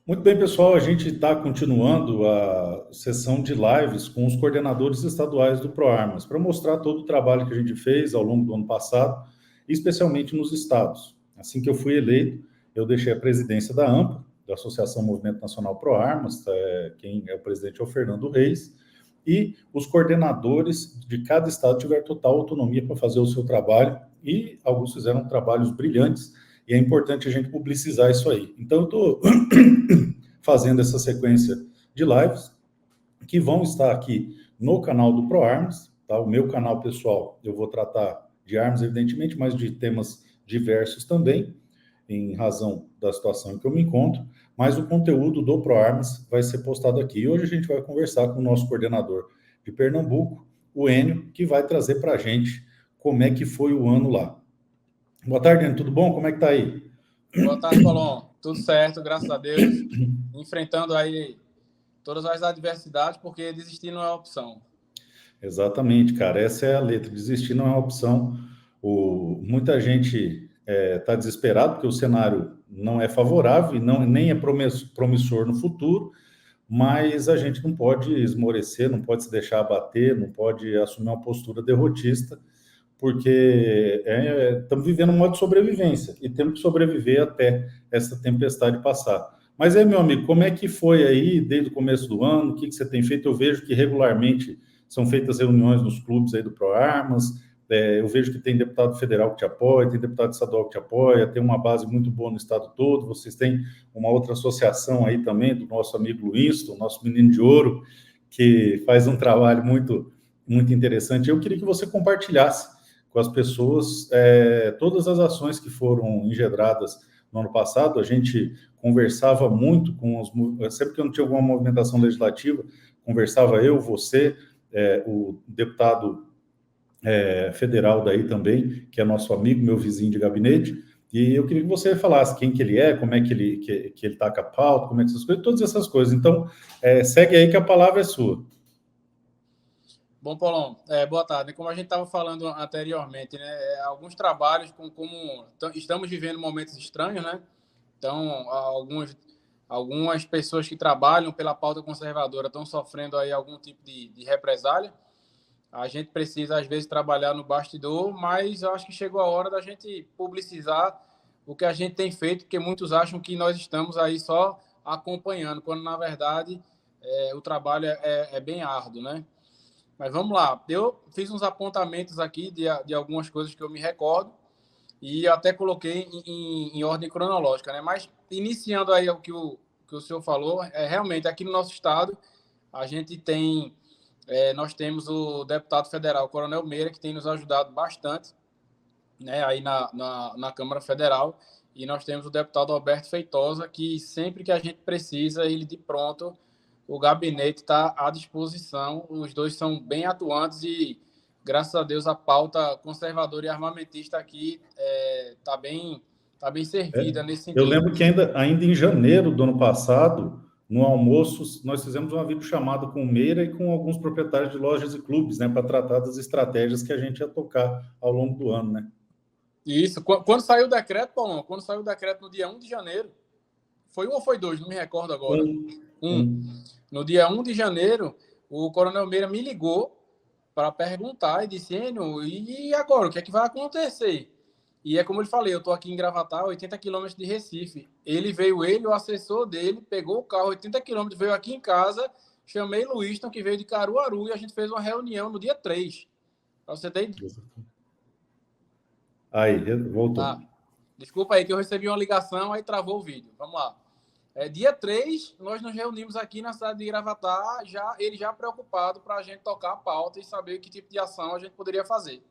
Muito bem, pessoal. A gente está continuando a sessão de lives com os coordenadores estaduais do ProArmas, para mostrar todo o trabalho que a gente fez ao longo do ano passado, especialmente nos estados. Assim que eu fui eleito, eu deixei a presidência da AMPA, da Associação Movimento Nacional ProArmas, quem é o presidente é o Fernando Reis, e os coordenadores de cada estado tiveram total autonomia para fazer o seu trabalho, e alguns fizeram trabalhos brilhantes, e é importante a gente publicizar isso aí. Então, eu estou fazendo essa sequência de lives que vão estar aqui no canal do ProArmas, tá? O meu canal pessoal, eu vou tratar de armas, evidentemente, mas de temas diversos também, em razão da situação em que eu me encontro, mas o conteúdo do ProArmas vai ser postado aqui. E hoje a gente vai conversar com o nosso coordenador de Pernambuco, o Enio, que vai trazer para a gente como é que foi o ano lá. Boa tarde, Enio, tudo bom? Como é que tá aí? Boa tarde, Paulão. Tudo certo, graças a Deus. Enfrentando aí todas as adversidades, porque desistir não é opção. Exatamente, cara. Essa é a letra. Desistir não é uma opção. Muita gente está desesperado porque o cenário não é favorável e nem é promissor no futuro, mas a gente não pode esmorecer, não pode se deixar abater, não pode assumir uma postura derrotista, porque estamos vivendo um modo de sobrevivência e temos que sobreviver até essa tempestade passar. Mas aí, meu amigo, como é que foi aí desde o começo do ano? O que você tem feito? Eu vejo que regularmente são feitas reuniões nos clubes aí do ProArmas, eu vejo que tem deputado federal que te apoia, tem deputado estadual que te apoia, tem uma base muito boa no estado todo, vocês têm uma outra associação aí também do nosso amigo Winston, nosso menino de ouro, que faz um trabalho muito, muito interessante. Eu queria que você compartilhasse com as pessoas todas as ações que foram engendradas no ano passado. A gente conversava muito com sempre que eu não tinha alguma movimentação legislativa, conversava eu, você, o deputado federal daí também, que é nosso amigo, meu vizinho de gabinete, e eu queria que você falasse quem que ele é, como é que ele taca a pauta, como é que essas coisas, todas essas coisas. Então, segue aí que a palavra é sua. Bom, Paulão, boa tarde. Como a gente estava falando anteriormente, né, alguns trabalhos, como estamos vivendo momentos estranhos, né? Então, algumas pessoas que trabalham pela pauta conservadora estão sofrendo aí algum tipo de represália. A gente precisa, às vezes, trabalhar no bastidor, mas eu acho que chegou a hora da gente publicizar o que a gente tem feito, porque muitos acham que nós estamos aí só acompanhando, quando, na verdade, o trabalho é bem árduo, né? Mas vamos lá. Eu fiz uns apontamentos aqui de algumas coisas que eu me recordo e até coloquei em ordem cronológica, né? Mas, iniciando aí o que o senhor falou, realmente, aqui no nosso estado, a gente tem... nós temos o deputado federal, Coronel Meira, que tem nos ajudado bastante, né, aí na Câmara Federal, e nós temos o deputado Alberto Feitosa, que sempre que a gente precisa, ele de pronto, o gabinete está à disposição, os dois são bem atuantes e, graças a Deus, a pauta conservadora e armamentista aqui tá bem servida nesse Eu sentido. lembro que ainda em janeiro do ano passado, no almoço, nós fizemos uma videochamada com o Meira e com alguns proprietários de lojas e clubes, né, para tratar das estratégias que a gente ia tocar ao longo do ano, né? Isso, quando saiu o decreto, Paulo, quando saiu o decreto no dia 1 de janeiro, foi um ou foi dois, não me recordo agora. Um. No dia 1 de janeiro, o Coronel Meira me ligou para perguntar e disse, Enio, e agora, o que é que vai acontecer? E é como eu falei, eu estou aqui em Gravatá, 80 quilômetros de Recife. O assessor dele, pegou o carro 80 quilômetros, veio aqui em casa, chamei Luíston, que veio de Caruaru, e a gente fez uma reunião no dia 3. Para você ter... Aí, voltou. Ah, desculpa aí que eu recebi uma ligação, aí travou o vídeo. Vamos lá. Dia 3, nós nos reunimos aqui na cidade de Gravatá, ele já preocupado para a gente tocar a pauta e saber que tipo de ação a gente poderia fazer.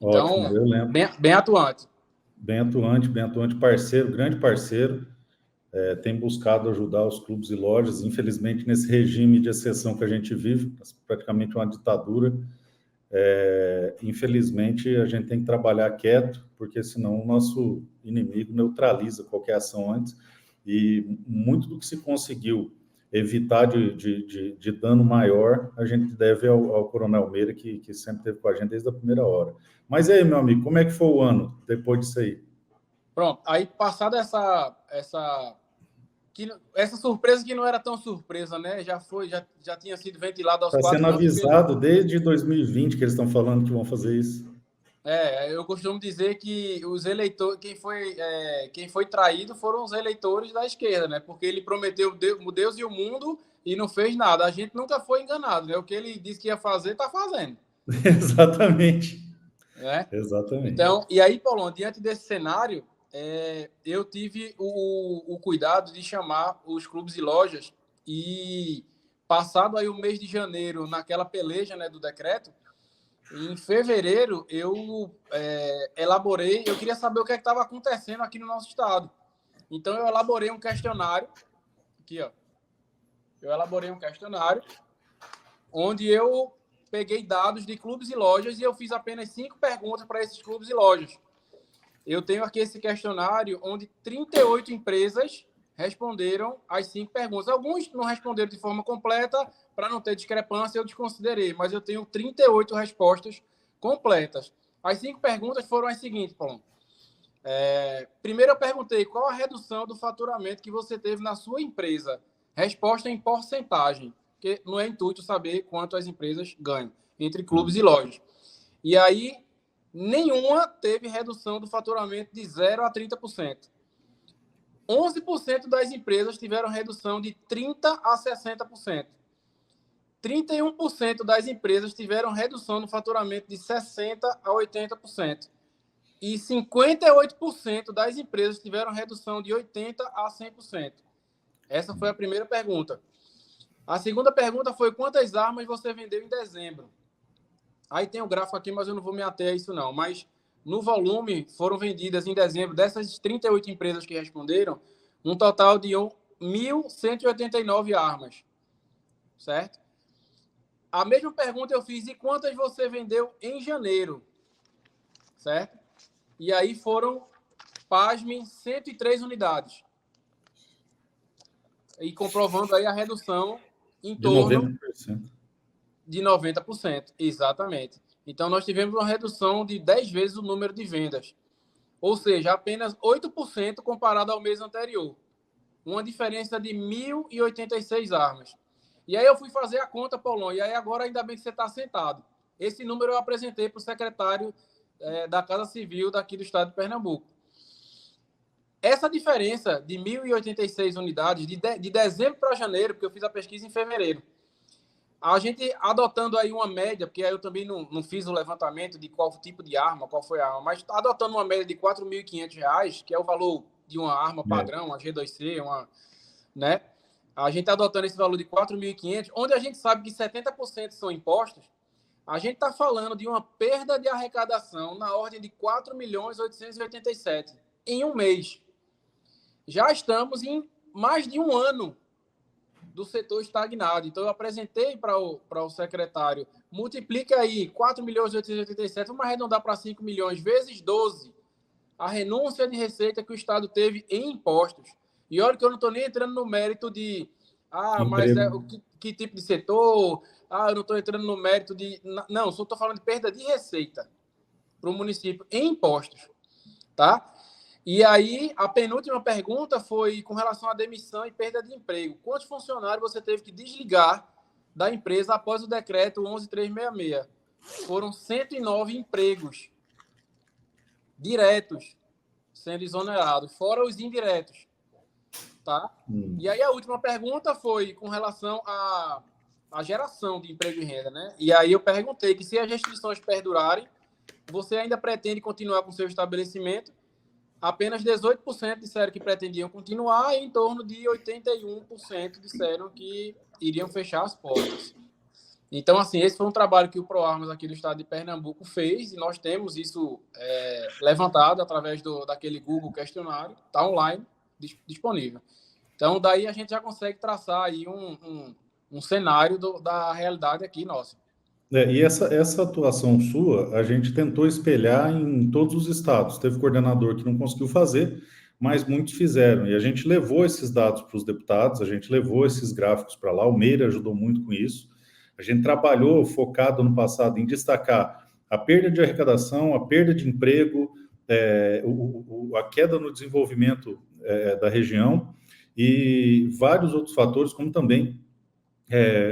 Ótimo, Então, eu lembro. bem atuante. Bem atuante, parceiro, grande parceiro, tem buscado ajudar os clubes e lojas. Infelizmente, nesse regime de exceção que a gente vive, praticamente uma ditadura, infelizmente a gente tem que trabalhar quieto, porque senão o nosso inimigo neutraliza qualquer ação antes, e muito do que se conseguiu evitar de dano maior, a gente deve ao Coronel Meira, que sempre esteve com a gente desde a primeira hora. Mas e aí, meu amigo, como é que foi o ano depois disso aí? Pronto, aí passada essa essa surpresa que não era tão surpresa, né? Já tinha sido ventilado aos Está quatro sendo cantos. avisado desde 2020 que eles estão falando que vão fazer isso. Eu costumo dizer que os eleitores, quem foi traído foram os eleitores da esquerda, né? Porque ele prometeu o Deus e o mundo e não fez nada. A gente nunca foi enganado, né? O que ele disse que ia fazer, está fazendo. Exatamente. Né? Exatamente. Então, e aí, Paulão, diante desse cenário, eu tive o cuidado de chamar os clubes e lojas e passado aí o mês de janeiro naquela peleja, né, do decreto, em fevereiro eu elaborei, eu queria saber o que estava acontecendo aqui no nosso estado. Então eu elaborei um questionário, aqui ó, eu elaborei um questionário onde eu peguei dados de clubes e lojas e eu fiz apenas 5 perguntas para esses clubes e lojas. Eu tenho aqui esse questionário onde 38 empresas responderam as 5 perguntas. Alguns não responderam de forma completa, para não ter discrepância, eu desconsiderei, mas eu tenho 38 respostas completas. As 5 perguntas foram as seguintes, Paulo. Primeiro eu perguntei qual a redução do faturamento que você teve na sua empresa. Resposta em porcentagem, porque não é intuito saber quanto as empresas ganham, entre clubes e lojas. E aí, nenhuma teve redução do faturamento de 0% a 30%. 11% das empresas tiveram redução de 30% a 60%. 31% das empresas tiveram redução no faturamento de 60% a 80%. E 58% das empresas tiveram redução de 80% a 100%. Essa foi a primeira pergunta. A segunda pergunta foi quantas armas você vendeu em dezembro? Aí tem o gráfico aqui, mas eu não vou me ater a isso não. Mas no volume foram vendidas em dezembro, dessas 38 empresas que responderam, um total de 1.189 armas. Certo? A mesma pergunta eu fiz, e quantas você vendeu em janeiro? Certo? E aí foram, pasmem, 103 unidades. E comprovando aí a redução em torno de 90%. Exatamente. Então, nós tivemos uma redução de 10 vezes o número de vendas. Ou seja, apenas 8% comparado ao mês anterior. Uma diferença de 1.086 armas. E aí eu fui fazer a conta, Paulão, e aí agora ainda bem que você está sentado. Esse número eu apresentei para o secretário da Casa Civil daqui do estado de Pernambuco. Essa diferença de 1.086 unidades, de dezembro para janeiro, porque eu fiz a pesquisa em fevereiro, a gente adotando aí uma média, porque aí eu também não fiz o levantamento de qual tipo de arma, qual foi a arma, mas adotando uma média de R$ 4.500, que é o valor de uma arma padrão, uma G2C, né? A gente adotando esse valor de 4.500, onde a gente sabe que 70% são impostos, a gente está falando de uma perda de arrecadação na ordem de 4.887 em um mês. Já estamos em mais de um ano do setor estagnado. Então, eu apresentei para o secretário, multiplica aí 4.887, vamos arredondar para 5 milhões, vezes 12, a renúncia de receita que o Estado teve em impostos. E olha que eu não estou nem entrando no mérito de, mas que tipo de setor, eu não estou entrando no mérito de... Não, só estou falando de perda de receita para o município em impostos, tá? E aí, a penúltima pergunta foi com relação à demissão e perda de emprego. Quantos funcionários você teve que desligar da empresa após o decreto 11.366? Foram 109 empregos diretos sendo exonerados, fora os indiretos. Tá? E aí, a última pergunta foi com relação à geração de emprego e renda, né? E aí eu perguntei que se as restrições perdurarem, você ainda pretende continuar com seu estabelecimento? Apenas 18% disseram que pretendiam continuar e em torno de 81% disseram que iriam fechar as portas. Então, assim, esse foi um trabalho que o ProArmas aqui do estado de Pernambuco fez e nós temos isso levantado através daquele Google questionário, está online, disponível. Então, daí a gente já consegue traçar aí um cenário da realidade aqui nossa. E essa atuação sua, a gente tentou espelhar em todos os estados. Teve coordenador que não conseguiu fazer, mas muitos fizeram. E a gente levou esses dados para os deputados, a gente levou esses gráficos para lá. O Meire ajudou muito com isso. A gente trabalhou focado no passado em destacar a perda de arrecadação, a perda de emprego, a queda no desenvolvimento da região. e vários outros fatores, como também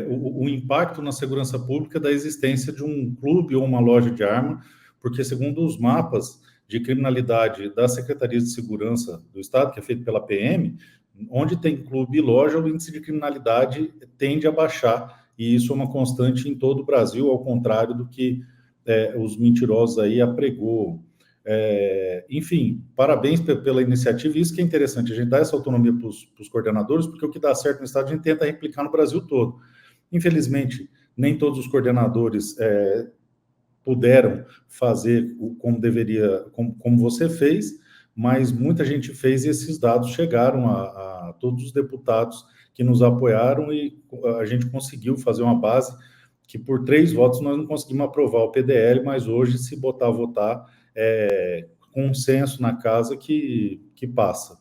o impacto na segurança pública da existência de um clube ou uma loja de arma, porque segundo os mapas de criminalidade da Secretaria de Segurança do Estado, que é feito pela PM, onde tem clube e loja, o índice de criminalidade tende a baixar, e isso é uma constante em todo o Brasil, ao contrário do que os mentirosos aí apregoam. Enfim, parabéns pela iniciativa, e isso que é interessante, a gente dá essa autonomia para os coordenadores, porque o que dá certo no Estado a gente tenta replicar no Brasil todo. Infelizmente, nem todos os coordenadores puderam fazer como deveria, como você fez, mas muita gente fez, e esses dados chegaram a todos os deputados que nos apoiaram, e a gente conseguiu fazer uma base que por 3 votos nós não conseguimos aprovar o PDL, mas hoje, se botar a votar, consenso na casa que passa.